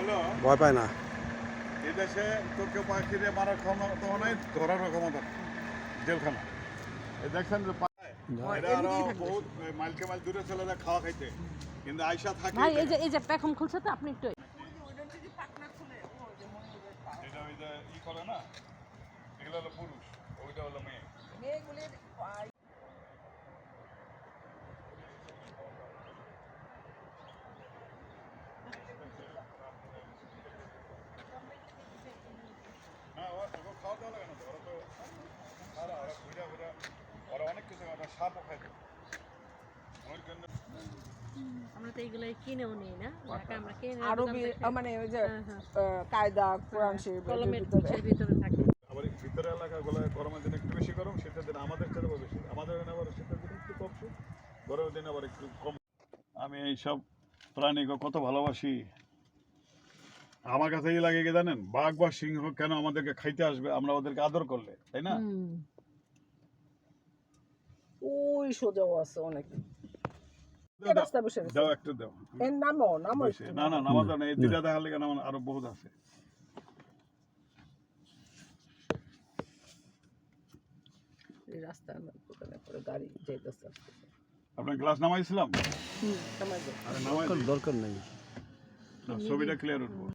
হলো ভয় পায় না। এদেশে তো কেউ পাখিরে মারার ক্ষমতা নাই, ধরারও ক্ষমতা নেই। জেলখানা দেখছেন যে এরা আরো বহুত মাইলকে মাইল দূরে চলে যায় খাওয়া খাইতে, কিন্তু আয়সা থাকে ভাই এই যে পেখম খুলছে তো আপনি একটু এটা ওই যে ই করে না, এগুলো হলো পুরুষ, ওইটা হলো মেয়ে। মেয়েগুলির হ্যাঁ, ওরা খাওয়া দাওয়া লাগে না তো, ওরা তো ওরা ঘুরে ঘুরে ওরা অনেক কিছু ওরা সাপও খাইতে। ওই জন্য আমরা তো এইগুলাই কিনেও নেই না, ঢাকা আমরা কিনে আরবি মানে ওই যে কায়দা কোরআন শরীফ কলমের ভিতরে ভিতরে থাকে। আবার এই ভিতরে এলাকাগুলো গরমের দিনে একটু বেশি গরম, শীতের দিনে আমাদের চেয়ে বেশি, আমাদের এখানে আবার শীতের দিনে একটু কম শীত, গরমের দিনে আবার একটু কম। আমি এইসব প্রাণীকে কত ভালোবাসি। আমার কাছে এই লাগে কি জানেন, বাঘ বা সিংহ কেন আমাদেরকে খাইতে আসবে আমরা ওদেরকে আদর করলে, তাই না? ওই সোজাও আছে অনেক রাস্তা বসে গেছে। দাও একটু দাও। এর নামও বসে। না না নামাজ না, এই দুইটা দেখার লেগে নামাজ আরো বহুত আছে। রাস্তা করে গাড়ি যাইতেছে। আপনার গ্লাস নামাইছিলাম? নামাই দাও। আরে নামাই দরকার নেই। ছবিটা ক্লিয়ার উঠবো।